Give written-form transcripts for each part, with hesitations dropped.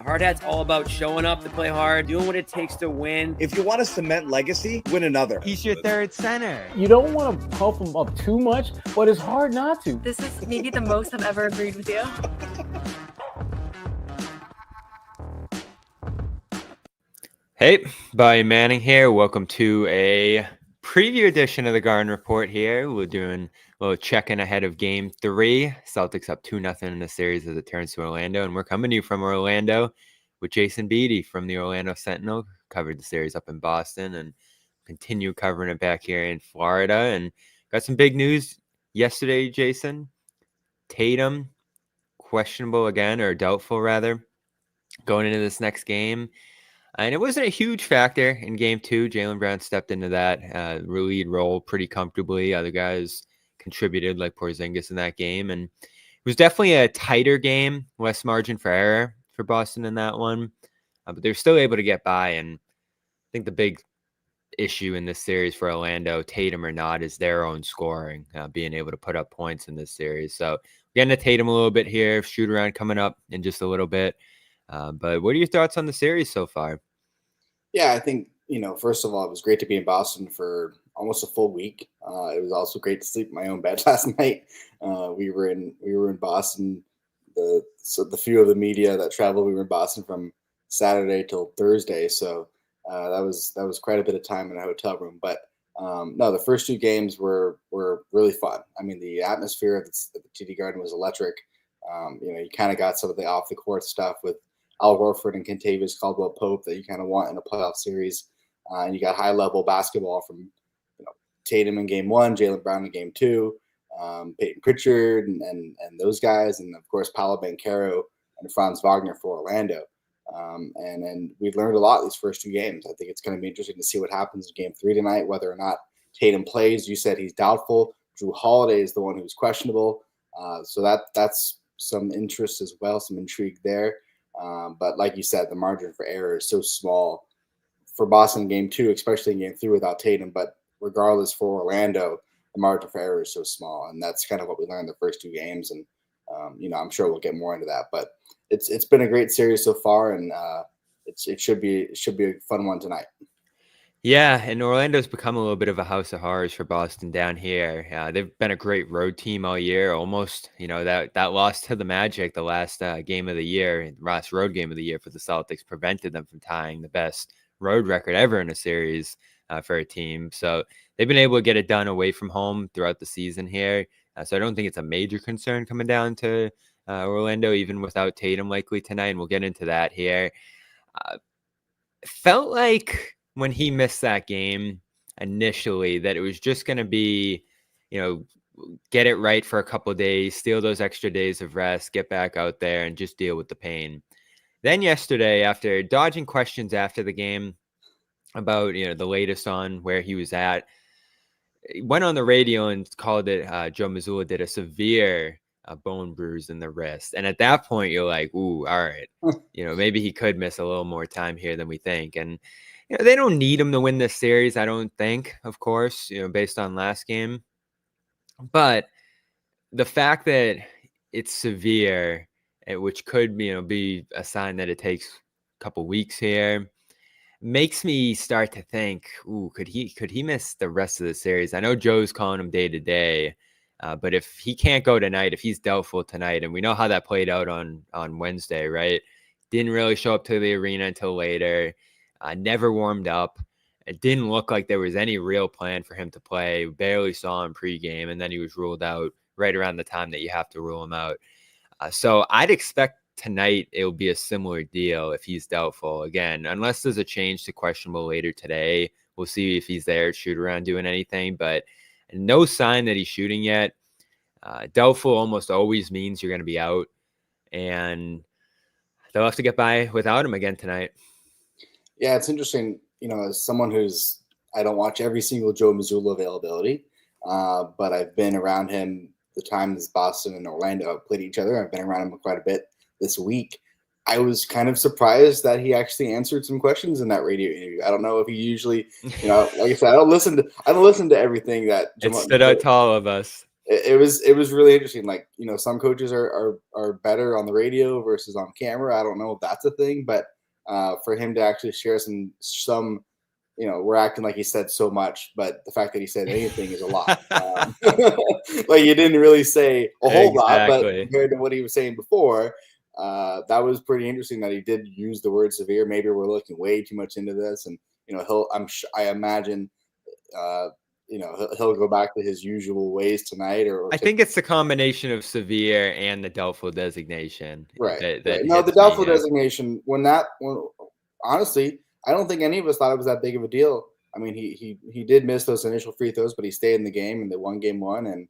Hard Hat's all about showing up to play hard, doing what it takes to win. If you want to cement legacy, win another. He's your third center. You don't want to pump him up too much, but it's hard not to. This is maybe the most I've ever agreed with you. Hey, Bobby Manning here. Welcome to a preview edition of the Garden Report here. We're doing a little check-in ahead of Game 3. Celtics up 2-0 in the series as it turns to Orlando. And we're coming to you from Orlando with Jason Beede from the Orlando Sentinel. Covered the series up in Boston and continue covering it back here in Florida. And got some big news yesterday, Jason. Tatum, questionable again, or doubtful rather, going into this next game. And it wasn't a huge factor in Game 2. Jaylen Brown stepped into that lead role pretty comfortably. Other guys contributed like Porzingis in that game. And it was definitely a tighter game, less margin for error for Boston in that one. But they're still able to get by. And I think the big issue in this series for Orlando, Tatum or not, is their own scoring, being able to put up points in this series. So getting to Tatum a little bit here, shoot around coming up in just a little bit. But what are your thoughts on the series so far? Yeah, I think, first of all, it was great to be in Boston for almost a full week. It was also great to sleep in my own bed last night. We were in Boston. The few of the media that traveled, we were in Boston from Saturday till Thursday. So that was quite a bit of time in a hotel room. But no, the first two games were really fun. I mean, the atmosphere at the TD Garden was electric. You kind of got some of the off the court stuff with Al Horford and Kentavious Caldwell-Pope that you kind of want in a playoff series. And you got high-level basketball from Tatum in Game 1, Jaylen Brown in Game 2, Peyton Pritchard and those guys, and, of course, Paolo Banchero and Franz Wagner for Orlando. And we learned a lot these first two games. I think it's going to be interesting to see what happens in Game 3 tonight, whether or not Tatum plays. You said he's doubtful. Drew Holiday is the one who's questionable. So that's some interest as well, some intrigue there. But like you said, the margin for error is so small for Boston in Game 2, especially in Game 3 without Tatum. But regardless for Orlando, the margin for error is so small. And that's kind of what we learned the first two games. And, I'm sure we'll get more into that. But it's been a great series so far, and it should be a fun one tonight. Yeah, and Orlando's become a little bit of a house of horrors for Boston down here. They've been a great road team all year, almost. That loss to the Magic, the last game of the year, last road game of the year for the Celtics, prevented them from tying the best road record ever in a series for a team. So they've been able to get it done away from home throughout the season here. So I don't think it's a major concern coming down to Orlando, even without Tatum likely tonight, and we'll get into that here. Felt like when he missed that game initially that it was just going to be, get it right for a couple of days, steal those extra days of rest, get back out there and just deal with the pain. Then yesterday, after dodging questions after the game about, the latest on where he was at, he went on the radio and called it, Joe Mazzulla did a severe bone bruise in the wrist. And at that point, you're like, ooh, all right, maybe he could miss a little more time here than we think. And they don't need him to win this series, I don't think, of course, based on last game. But the fact that it's severe, which could, be a sign that it takes a couple weeks here, makes me start to think, ooh, could he miss the rest of the series? I know Joe's calling him day to day, but if he can't go tonight, if he's doubtful tonight, and we know how that played out on Wednesday, right? Didn't really show up to the arena until later. Never warmed up. It didn't look like there was any real plan for him to play. Barely saw him pregame, and then he was ruled out right around the time that you have to rule him out. So I'd expect tonight it will be a similar deal if he's doubtful. Again, unless there's a change to questionable later today, we'll see if he's there, shoot around doing anything. But no sign that he's shooting yet. Doubtful almost always means you're going to be out, and they'll have to get by without him again tonight. Yeah, it's interesting, as someone I don't watch every single Joe Mazzulla availability, but I've been around him the times Boston and Orlando have played each other. I've been around him quite a bit this week. I was kind of surprised that he actually answered some questions in that radio interview. I don't know if he usually, like I said, I don't listen to everything that it stood out to all of us. it was really interesting. Like, some coaches are better on the radio versus on camera. I don't know if that's a thing, but for him to actually share some, we're acting like he said so much, but the fact that he said anything is a lot. Like, he didn't really say a whole lot, but Exactly. compared to what he was saying before, that was pretty interesting that he did use the word severe. Maybe we're looking way too much into this, and I imagine he'll go back to his usual ways tonight. Or I think it's the combination of severe and the doubtful designation. right. That No, the hits me, doubtful yeah. designation. Honestly, I don't think any of us thought it was that big of a deal. I mean, he did miss those initial free throws, but he stayed in the game and they won game one. And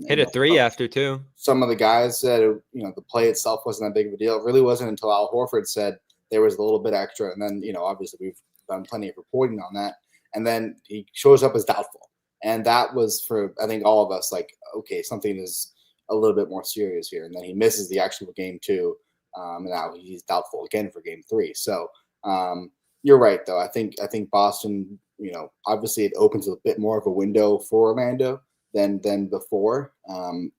Hit a three after too. Some of the guys said, the play itself wasn't that big of a deal. It really wasn't until Al Horford said there was a little bit extra. And then, obviously we've done plenty of reporting on that. And then he shows up as doubtful. And that was for, I think, all of us, like, okay, something is a little bit more serious here. And then he misses the actual game 2. And now he's doubtful again for game 3. So you're right, though. I think Boston, obviously it opens a bit more of a window for Orlando than before.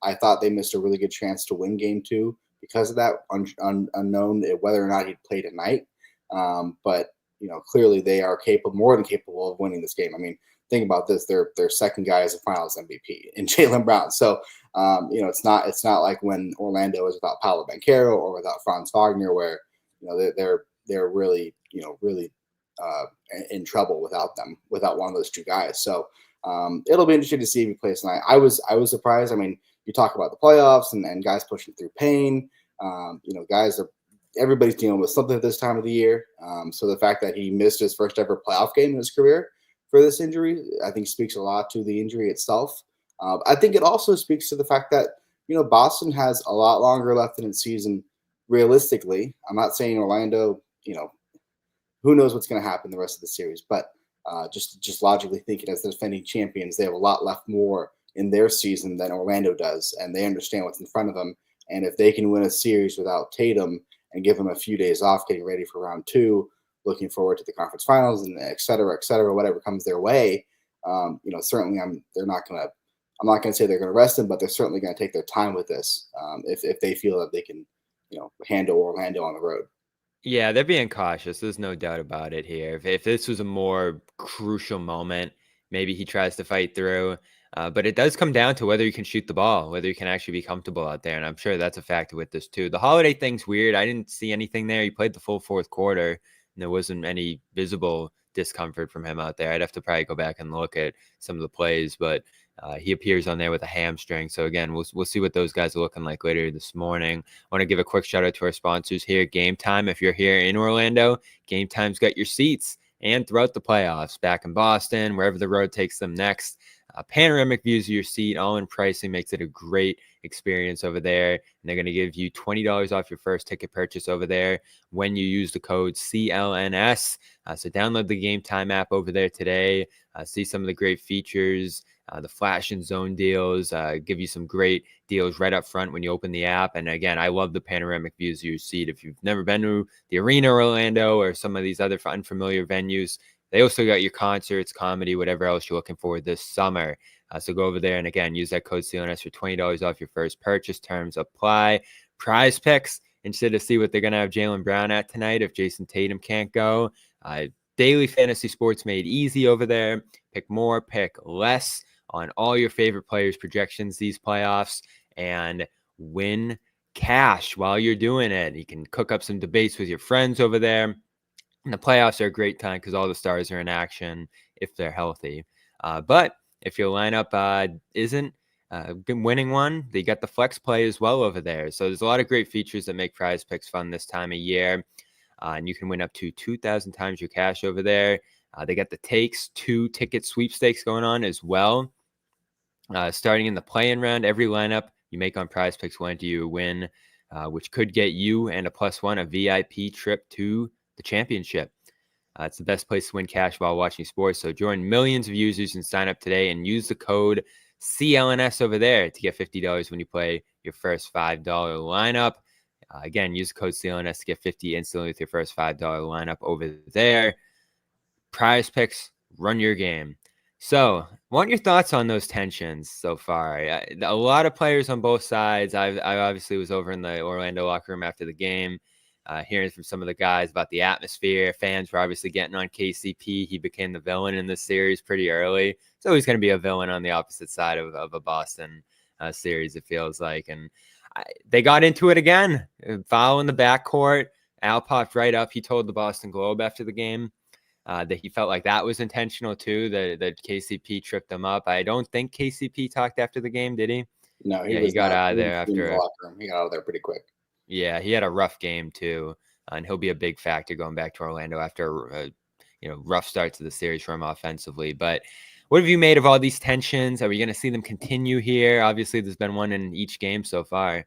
I thought they missed a really good chance to win game 2 because of that unknown whether or not he'd play tonight. But clearly they are more than capable of winning this game. I mean, think about this: their second guy is a Finals MVP in Jaylen Brown. So it's not like when Orlando is without Paolo Banchero or without Franz Wagner, where they're really in trouble without one of those two guys. So it'll be interesting to see if he plays tonight. I was surprised. I mean, you talk about the playoffs and guys pushing through pain. Everybody's dealing with something at this time of the year. So the fact that he missed his first ever playoff game in his career for this injury, I think speaks a lot to the injury itself. I think it also speaks to the fact that, Boston has a lot longer left in its season. Realistically, I'm not saying Orlando, who knows what's going to happen the rest of the series, but just logically thinking, as the defending champions, they have a lot left more in their season than Orlando does, and they understand what's in front of them. And if they can win a series without Tatum and give them a few days off, getting ready for round 2, looking forward to the conference finals, and et cetera, whatever comes their way, certainly I'm not going to say they're going to rest him, but they're certainly going to take their time with this if they feel that they can, handle Orlando on the road. Yeah, they're being cautious. There's no doubt about it here. If this was a more crucial moment, maybe he tries to fight through. But it does come down to whether you can shoot the ball, whether you can actually be comfortable out there. And I'm sure that's a factor with this too. The Holiday thing's weird. I didn't see anything there. He played the full fourth quarter, and there wasn't any visible discomfort from him out there. I'd have to probably go back and look at some of the plays, but he appears on there with a hamstring. So again, we'll see what those guys are looking like later this morning. I want to give a quick shout out to our sponsors here. Game Time. If you're here in Orlando, Game Time's got your seats, and throughout the playoffs, back in Boston, wherever the road takes them next. Panoramic views of your seat, all in pricing, makes it a great experience over there. And they're going to give you $20 off your first ticket purchase over there when you use the code CLNS. So download the Game Time app over there today. See some of the great features, the flash and zone deals, give you some great deals right up front when you open the app. And again, I love the panoramic views of your seat. If you've never been to the Arena Orlando or some of these other unfamiliar venues, they also got your concerts, comedy, whatever else you're looking for this summer. So go over there and, again, use that code CLNS for $20 off your first purchase. Terms apply. Prize Picks, interested to see what they're going to have Jaylen Brown at tonight if Jayson Tatum can't go. Daily fantasy sports made easy over there. Pick more, pick less on all your favorite players' projections these playoffs, and win cash while you're doing it. You can cook up some debates with your friends over there. And the playoffs are a great time because all the stars are in action if they're healthy. But if your lineup isn't winning one, they got the flex play as well over there. So there's a lot of great features that make Prize Picks fun this time of year. And you can win up to 2,000 times your cash over there. They got the Takes 2 ticket sweepstakes going on as well. Starting in the play-in round, every lineup you make on Prize Picks will enter you a win, which could get you and a +1 a VIP trip to the championship. It's the best place to win cash while watching sports. So join millions of users and sign up today and use the code CLNS over there to get $50 when you play your first $5 lineup. Again, use the code CLNS to get $50 instantly with your first $5 lineup over there. Prize Picks, run your game. So, want your thoughts on those tensions so far? A lot of players on both sides. I obviously was over in the Orlando locker room after the game, hearing from some of the guys about the atmosphere. Fans were obviously getting on KCP. He became the villain in this series pretty early. So he's going to be a villain on the opposite side of a Boston series, it feels like. And they got into it again, foul in the backcourt. Al popped right up. He told the Boston Globe after the game that he felt like that was intentional too, that KCP tripped him up. I don't think KCP talked after the game, did he? No, He got out of there after the locker room. He got out of there pretty quick. Yeah, he had a rough game too, and he'll be a big factor going back to Orlando after a rough start to the series for him offensively. But what have you made of all these tensions? Are we going to see them continue here? Obviously, there's been one in each game so far.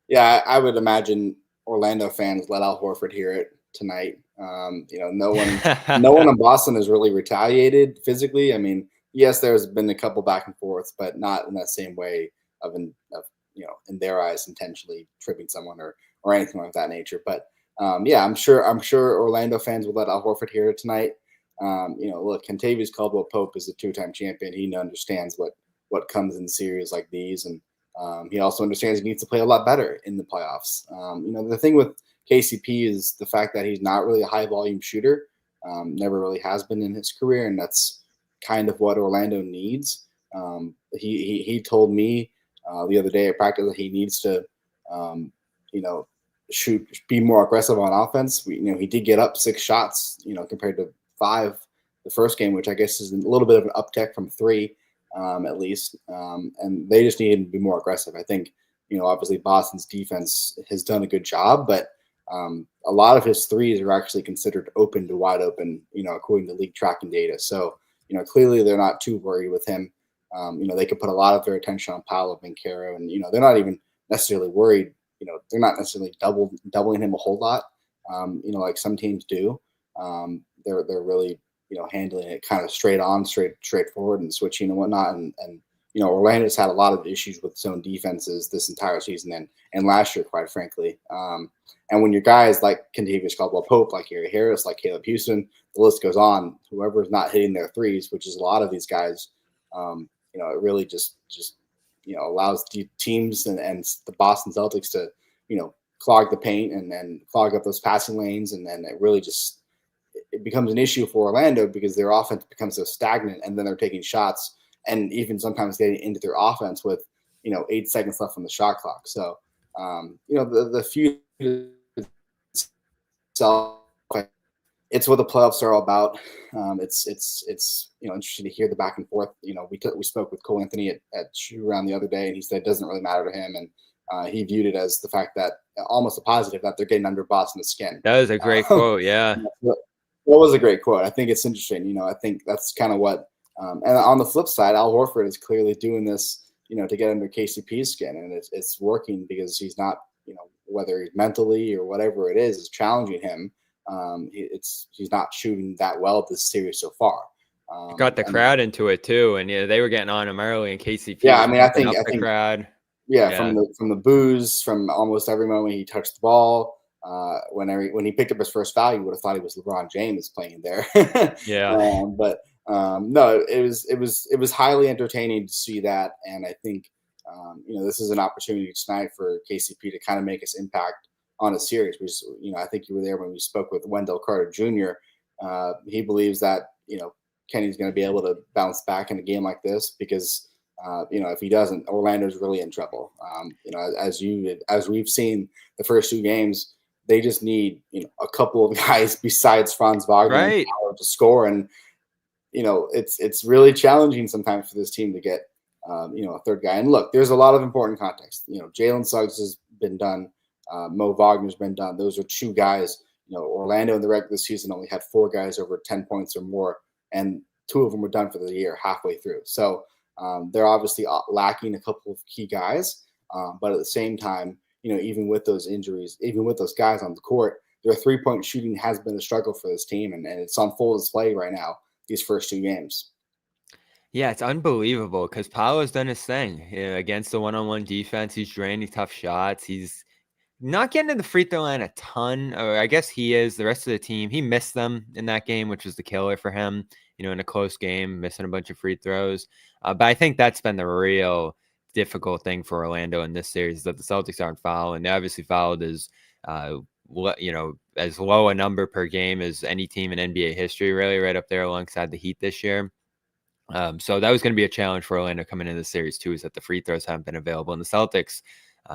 Yeah, I would imagine Orlando fans let Al Horford hear it tonight. No one in Boston has really retaliated physically. I mean, yes, there's been a couple back and forths, but not in that same way in their eyes, intentionally tripping someone or anything like that nature. But I'm sure Orlando fans will let Al Horford hear it tonight. Look, Kentavious Caldwell-Pope is a two-time champion. He understands what comes in series like these, and he also understands he needs to play a lot better in the playoffs. The thing with KCP is the fact that he's not really a high-volume shooter, never really has been in his career, and that's kind of what Orlando needs. He told me the other day at practice that he needs to, be more aggressive on offense. He did get up 6 shots, compared to 5 the first game, which I guess is a little bit of an uptick from 3, at least. And they just need to be more aggressive. I think, obviously Boston's defense has done a good job, but a lot of his threes are actually considered open to wide open, according to league tracking data. So, clearly they're not too worried with him. They could put a lot of their attention on Paolo Banchero, and, they're not even necessarily worried. They're not necessarily doubling him a whole lot, like some teams do. They're really, handling it kind of straightforward and switching and whatnot. And Orlando's had a lot of issues with zone defenses this entire season and last year, quite frankly. And when your guys like Kentavious Caldwell-Pope, like Gary Harris, like Caleb Houston, the list goes on, whoever's not hitting their threes, which is a lot of these guys, it really just allows the teams and the Boston Celtics to, clog the paint and then clog up those passing lanes. And then it really just, it becomes an issue for Orlando because their offense becomes so stagnant, and then they're taking shots and even sometimes getting into their offense with, 8 seconds left on the shot clock. So, the feud itself, it's what the playoffs are all about. It's interesting to hear the back and forth. We spoke with Cole Anthony at shoot around the other day, and he said it doesn't really matter to him, and he viewed it as the fact that almost a positive that they're getting under Boston's skin. That was a great quote. Yeah, that was a great quote. I think it's interesting. I think that's kind of what. And on the flip side, Al Horford is clearly doing this, to get under KCP's skin, and it's working because he's not, whether he's mentally or whatever it is challenging him. He's not shooting that well this series so far. Got the crowd into it too, and they were getting on him early. And KCP, yeah, I mean, I think the crowd, from the boos, from almost every moment he touched the ball. When he picked up his first foul, you would have thought he was LeBron James playing there. Yeah, no, it was highly entertaining to see that, and I think this is an opportunity tonight for KCP to kind of make his impact on a series. Which, I think you were there when we spoke with Wendell Carter Jr. He believes that Kenny's going to be able to bounce back in a game like this because if he doesn't, Orlando's really in trouble. As we've seen the first 2 games, they just need a couple of guys besides Franz Wagner to score, and it's really challenging sometimes for this team to get a third guy. And look, there's a lot of important context. Jalen Suggs has been done. Mo Wagner's been done. Those are 2 guys. Orlando in the regular season only had 4 guys over 10 points or more, and 2 of them were done for the year halfway through. So they're obviously lacking a couple of key guys. But at the same time, even with those injuries, even with those guys on the court, their 3-point shooting has been a struggle for this team, and it's on full display right now these first 2 games. Yeah, it's unbelievable because Paolo's done his thing against the one-on-one defense. He's draining tough shots. He's not getting to the free throw line a ton, or I guess he is. The rest of the team, he missed them in that game, which was the killer for him. in a close game, missing a bunch of free throws. But I think that's been the real difficult thing for Orlando in this series, is that the Celtics aren't fouling. They obviously fouled as as low a number per game as any team in NBA history, really, right up there alongside the Heat this year. So that was going to be a challenge for Orlando coming into the series too, is that the free throws haven't been available. And the Celtics,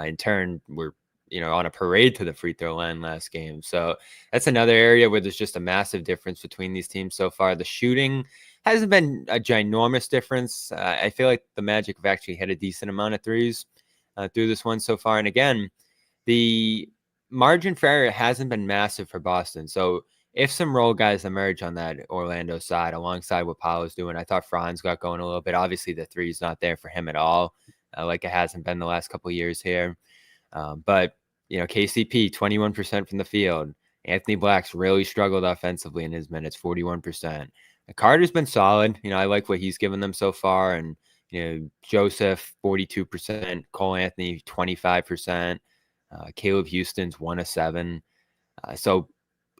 in turn, were on a parade to the free throw line last game. So that's another area where there's just a massive difference between these teams so far. The shooting hasn't been a ginormous difference. I feel like the Magic have actually hit a decent amount of threes through this one so far. And again, the margin for error hasn't been massive for Boston. So if some role guys emerge on that Orlando side alongside what Paolo's doing, I thought Franz got going a little bit. Obviously, the three's not there for him at all, like it hasn't been the last couple of years here. But KCP, 21% from the field. Anthony Black's really struggled offensively in his minutes, 41%. Carter's been solid. I like what he's given them so far. And, Joseph, 42%. Cole Anthony, 25%. Caleb Houston's 1 of 7. So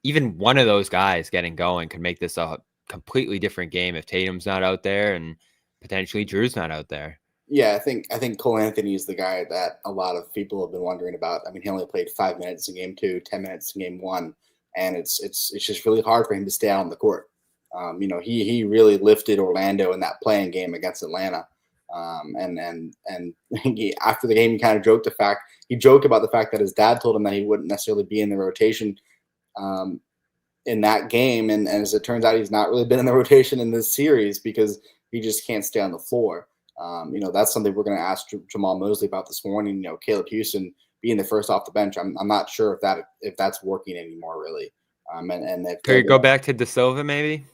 even one of those guys getting going could make this a completely different game if Tatum's not out there and potentially Drew's not out there. Yeah, I think Cole Anthony is the guy that a lot of people have been wondering about. I mean, he only played 5 minutes in game 2, 10 minutes in game 1, and it's just really hard for him to stay out on the court. He really lifted Orlando in that playing game against Atlanta. And after the game, he kind of joked about the fact that his dad told him that he wouldn't necessarily be in the rotation in that game. And as it turns out, he's not really been in the rotation in this series because he just can't stay on the floor. That's something we're going to ask Jamal Mosley about this morning. Caleb Houston being the first off the bench, I'm not sure if that's working anymore, really. Could you go back to De Silva, maybe?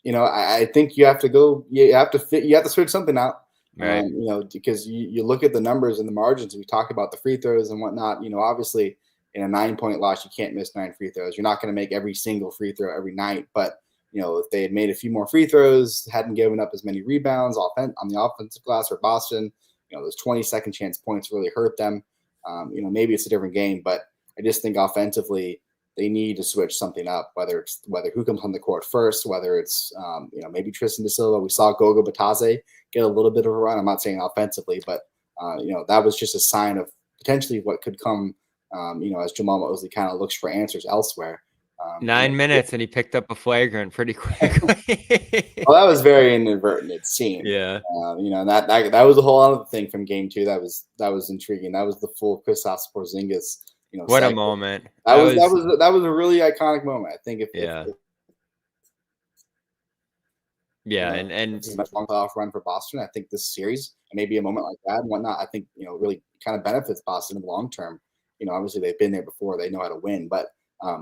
I think you have to go. You have to switch something out, right? Because you look at the numbers and the margins. We talk about the free throws and whatnot. Obviously, in a 9-point loss, you can't miss 9 free throws. You're not going to make every single free throw every night, but if they had made a few more free throws, hadn't given up as many rebounds on the offensive glass for Boston, those 20 second chance points really hurt them. Maybe it's a different game, but I just think offensively they need to switch something up, whether who comes on the court first, whether it's maybe Tristan De Silva. We saw Goga Batase get a little bit of a run. I'm not saying offensively, but that was just a sign of potentially what could come. As Jamal Mosley kind of looks for answers elsewhere. 9 minutes, and he picked up a flagrant pretty quickly. Well, that was very inadvertent, it seemed. Yeah. That was a whole other thing from game 2. That was intriguing. That was the full Kristaps Porzingis. What segment. a moment! That was a really iconic moment. I think and it's a much long playoff run for Boston. I think this series, maybe a moment like that and whatnot, I think really kind of benefits Boston in the long term. Obviously they've been there before; they know how to win, but.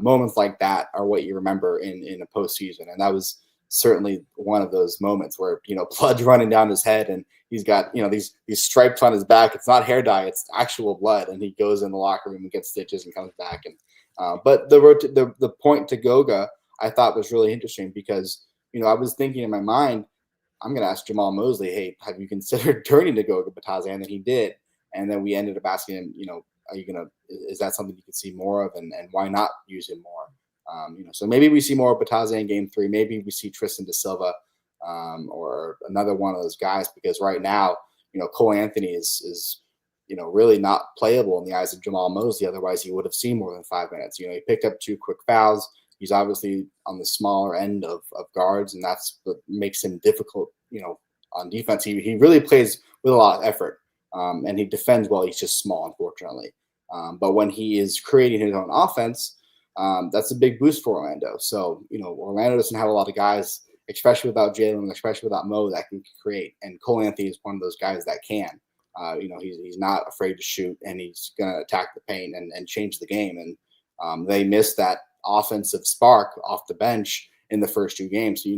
Moments like that are what you remember in a postseason. And that was certainly one of those moments where, blood's running down his head and he's got, these stripes on his back. It's not hair dye, it's actual blood. And he goes in the locker room and gets stitches and comes back. And but the point to Goga, I thought was really interesting because, I was thinking in my mind, I'm going to ask Jamal Mosley, hey, have you considered turning to Goga Batase? And then he did. And then we ended up asking him, is that something you could see more of, and why not use him more? So maybe we see more of Batase in game 3. Maybe we see Tristan De Silva or another one of those guys, because right now, Cole Anthony is really not playable in the eyes of Jamal Mosley. Otherwise, he would have seen more than 5 minutes. He picked up 2 quick fouls. He's obviously on the smaller end of guards, and that's what makes him difficult, on defense. He really plays with a lot of effort, and he defends well. He's just small, unfortunately. But when he is creating his own offense, that's a big boost for Orlando. So, Orlando doesn't have a lot of guys, especially without Jalen, especially without Mo, that can create. And Cole Anthony is one of those guys that can. He's not afraid to shoot, and he's going to attack the paint and change the game. And they missed that offensive spark off the bench in the first 2 games. So,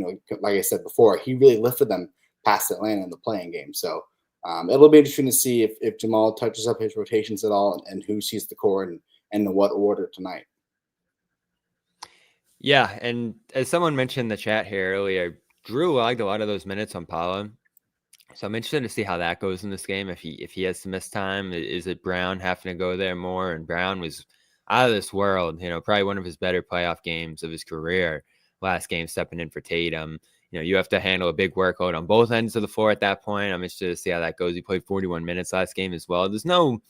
like I said before, he really lifted them past Atlanta in the playing game. So, it'll be interesting to see if Jamal touches up his rotations at all and who sees the core and in what order tonight. Yeah, and as someone mentioned in the chat here earlier, Drew logged a lot of those minutes on Paolo. So I'm interested to see how that goes in this game. If he has to miss time, is it Brown having to go there more? And Brown was out of this world, probably one of his better playoff games of his career. last game stepping in for Tatum. You have to handle a big workload on both ends of the floor at that point. I'm interested to see how that goes. He played 41 minutes last game as well. There's no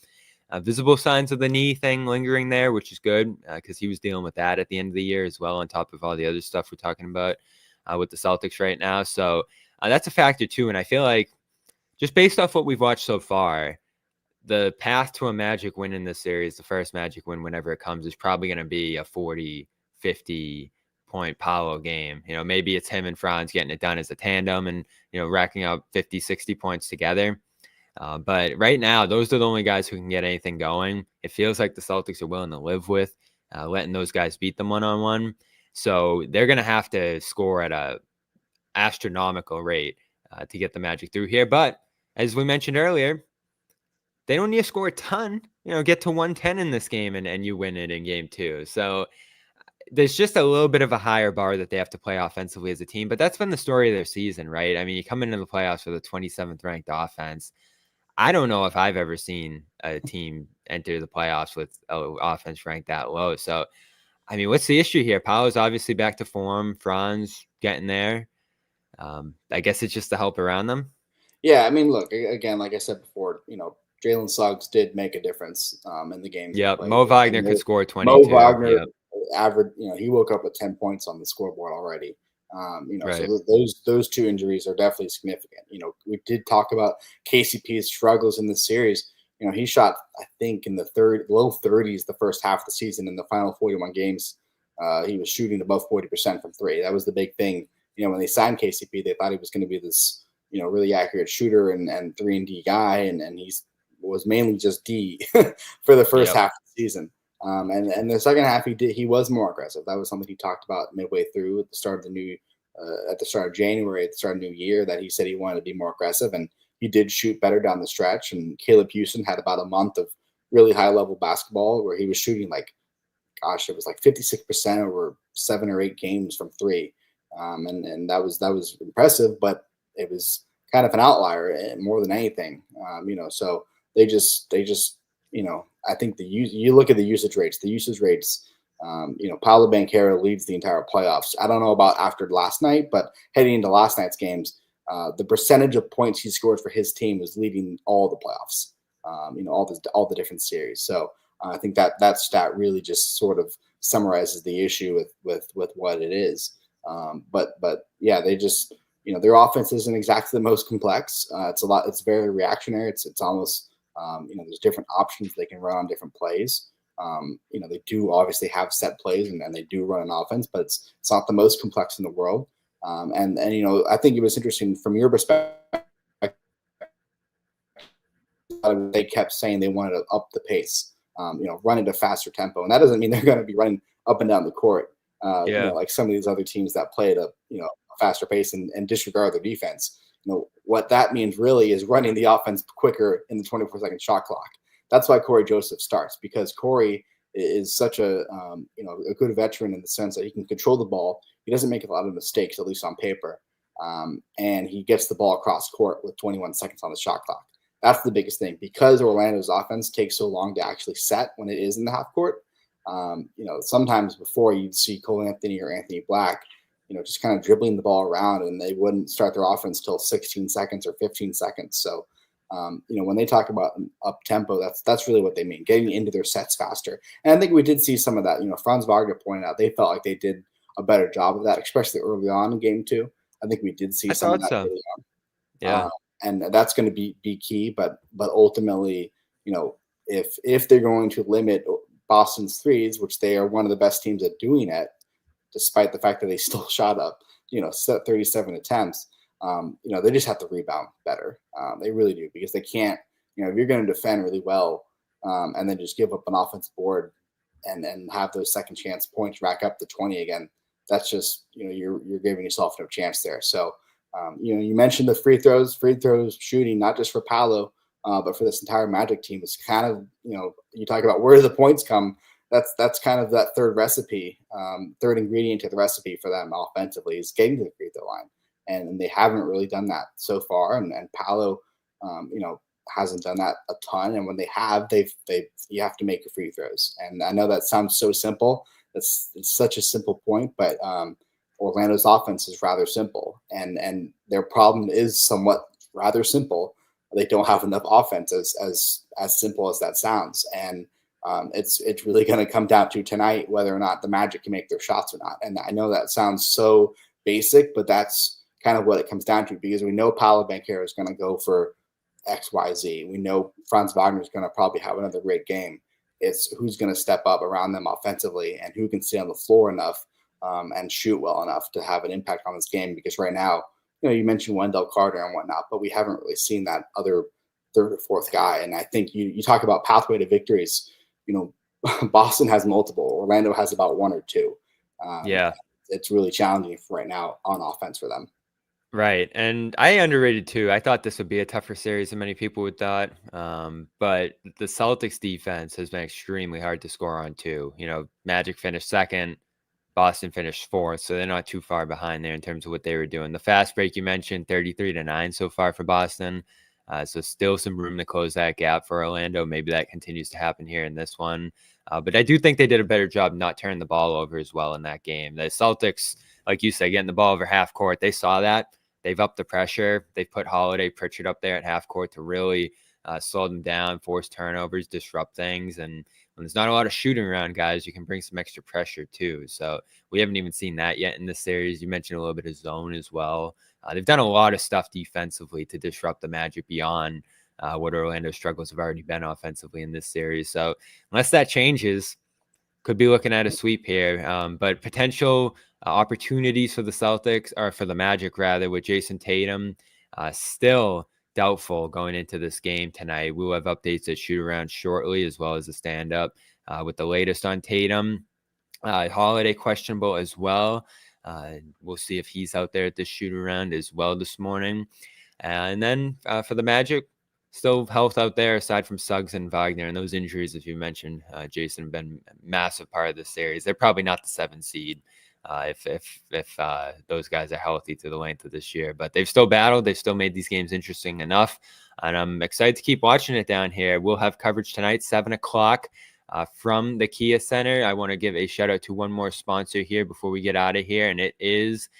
visible signs of the knee thing lingering there, which is good because he was dealing with that at the end of the year as well, on top of all the other stuff we're talking about with the Celtics right now. So that's a factor too. And I feel like just based off what we've watched so far, the path to a Magic win in this series, the first Magic win whenever it comes, is probably going to be a 40, 50 point Paolo game. Maybe it's him and Franz getting it done as a tandem and, racking up 50, 60 points together. But right now, those are the only guys who can get anything going. It feels like the Celtics are willing to live with letting those guys beat them one-on-one. So they're going to have to score at a astronomical rate to get the Magic through here. But as we mentioned earlier, they don't need to score a ton, get to 110 in this game and you win it in game 2. So there's just a little bit of a higher bar that they have to play offensively as a team, but that's been the story of their season, right? I mean, you come into the playoffs with a 27th ranked offense. I don't know if I've ever seen a team enter the playoffs with an offense ranked that low. So, I mean, what's the issue here? Paolo's obviously back to form. Franz getting there. I guess it's just the help around them. Yeah, I mean, look, again, like I said before, Jalen Suggs did make a difference in the games. Yeah, Mo Wagner could score 22. Mo Wagner average, he woke up with 10 points on the scoreboard already. Right. So those two injuries are definitely significant. We did talk about KCP's struggles in this series. He shot, I think, in the low 30s the first half of the season. In the final 41 games, he was shooting above 40% from three. That was the big thing. When they signed KCP, they thought he was going to be this, really accurate shooter and 3-and-D guy, and he was mainly just D for the first half of the season. And the second half, he was more aggressive. That was something he talked about midway through at the start of at the start of January, at the start of the new year, that he said he wanted to be more aggressive, and he did shoot better down the stretch. And Caleb Houston had about a month of really high level basketball where he was shooting it was like 56% over 7 or 8 games from three. And that was impressive, but it was kind of an outlier more than anything. So they just I think you look at the usage rates. Paolo Banchero leads the entire playoffs. I don't know about after last night, but heading into last night's games, the percentage of points he scored for his team was leading all the playoffs. All the different series. So I think that stat really just sort of summarizes the issue with what it is. But yeah, they just their offense isn't exactly the most complex. It's very reactionary. It's almost there's different options they can run on different plays. They do obviously have set plays and they do run an offense, but it's not the most complex in the world. And I think it was interesting from your perspective. They kept saying they wanted to up the pace, run at a faster tempo, and that doesn't mean they're going to be running up and down the court. Like some of these other teams that play at a faster pace and disregard their defense. What that means really is running the offense quicker in the 24-second shot clock. That's why Corey Joseph starts, because Corey is such a good veteran in the sense that he can control the ball. He doesn't make a lot of mistakes, at least on paper, and he gets the ball across court with 21 seconds on the shot clock. That's the biggest thing, because Orlando's offense takes so long to actually set when it is in the half court. Sometimes before you'd see Cole Anthony or Anthony Black, just kind of dribbling the ball around, and they wouldn't start their offense till 16 seconds or 15 seconds. So, when they talk about up tempo, that's really what they mean, getting into their sets faster. And I think we did see some of that. Franz Wagner pointed out they felt like they did a better job of that, especially early on in game 2. I think we did see some of that early on. Yeah. And that's going to be key, but ultimately, if they're going to limit Boston's threes, which they are one of the best teams at doing it, despite the fact that they still shot up, 37 attempts, they just have to rebound better. They really do, because they can't, if you're going to defend really well and then just give up an offensive board and have those second chance points rack up to 20 again, that's just, you're giving yourself no chance there. So, you mentioned the free throws shooting, not just for Paolo, but for this entire Magic team. It's kind of, you talk about where do the points come. That's kind of that third recipe, third ingredient to the recipe for them offensively is getting to the free throw line. And they haven't really done that so far. And Paolo, hasn't done that a ton. And when they have, you have to make your free throws. And I know that sounds so simple. It's such a simple point, but Orlando's offense is rather simple, and their problem is somewhat rather simple. They don't have enough offense, as simple as that sounds, and it's really going to come down to tonight whether or not the Magic can make their shots or not. And I know that sounds so basic, but that's kind of what it comes down to, because we know Paolo Banchero is going to go for X, Y, Z. We know Franz Wagner is going to probably have another great game. It's who's going to step up around them offensively and who can stay on the floor enough and shoot well enough to have an impact on this game. Because right now, you mentioned Wendell Carter and whatnot, but we haven't really seen that other third or fourth guy. And I think you talk about pathway to victories. Boston has multiple. Orlando has about one or two. It's really challenging right now on offense for them. Right. And I underrated too. I thought this would be a tougher series than many people would thought. But the Celtics defense has been extremely hard to score on too. Magic finished second, Boston finished fourth, so they're not too far behind there in terms of what they were doing. The fast break you mentioned, 33-9 so far for Boston. So still some room to close that gap for Orlando. Maybe that continues to happen here in this one. But I do think they did a better job not turning the ball over as well in that game. The Celtics, like you said, getting the ball over half court, they saw that. They've upped the pressure. They've put Holiday, Pritchard up there at half court to really slow them down, force turnovers, disrupt things. And when there's not a lot of shooting around, guys, you can bring some extra pressure too. So we haven't even seen that yet in this series. You mentioned a little bit of zone as well. They've done a lot of stuff defensively to disrupt the Magic beyond what Orlando's struggles have already been offensively in this series. So unless that changes, could be looking at a sweep here. But potential opportunities for the Celtics, or for the Magic rather, with Jayson Tatum still doubtful going into this game tonight. We'll have updates at shoot around shortly, as well as the stand up with the latest on Tatum. Holiday questionable as well. We'll see if he's out there at the shoot around as well this morning. And then for the Magic, still health out there aside from Suggs and Wagner, and those injuries, as you mentioned, Jason, have been a massive part of the series. They're probably not the 7 seed if those guys are healthy to the length of this year, but they've still battled. They've still made these games interesting enough, and I'm excited to keep watching it down here. We'll have coverage tonight, 7 o'clock from the Kia Center. I want to give a shout out to one more sponsor here before we get out of here, and it is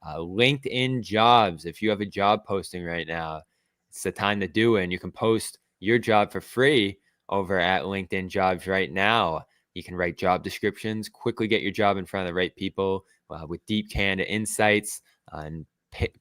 LinkedIn Jobs. If you have a job posting right now, it's the time to do it. And you can post your job for free over at LinkedIn Jobs right now. You can write job descriptions, quickly get your job in front of the right people with deep candidate insights, and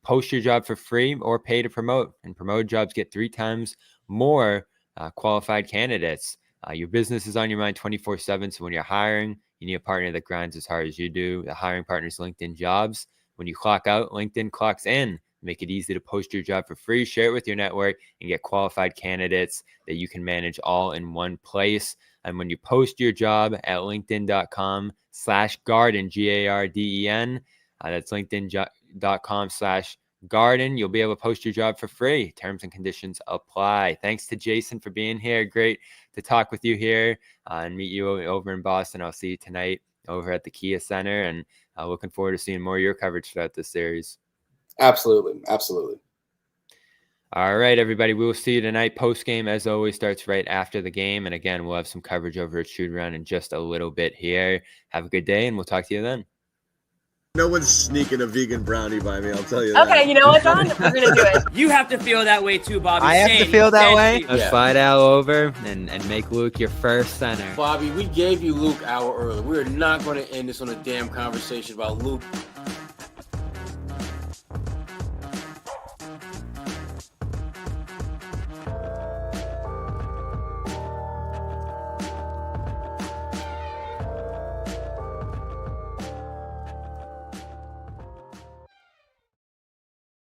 post your job for free or pay to promote. And promoted jobs get 3 times more qualified candidates. Your business is on your mind 24/7. So when you're hiring, you need a partner that grinds as hard as you do. The hiring partner is LinkedIn Jobs. When you clock out, LinkedIn clocks in. Make it easy to post your job for free, share it with your network, and get qualified candidates that you can manage all in one place. And when you post your job at linkedin.com/garden, GARDEN, that's linkedin.com/garden, you'll be able to post your job for free. Terms and conditions apply. Thanks to Jason for being here. Great to talk with you here and meet you over in Boston. I'll see you tonight over at the Kia Center, and looking forward to seeing more of your coverage throughout this series. Absolutely. All right, everybody. We will see you tonight. Post game, as always, starts right after the game. And again, we'll have some coverage over at shoot around in just a little bit here. Have a good day, and we'll talk to you then. No one's sneaking a vegan brownie by me, I'll tell you that. Okay, you know what, John? We're going to do it. You have to feel that way too, Bobby. I have to feel that way. Let's Yeah. slide Al over and make Luke your first center. Bobby, we gave you Luke an hour early. We're not going to end this on a damn conversation about Luke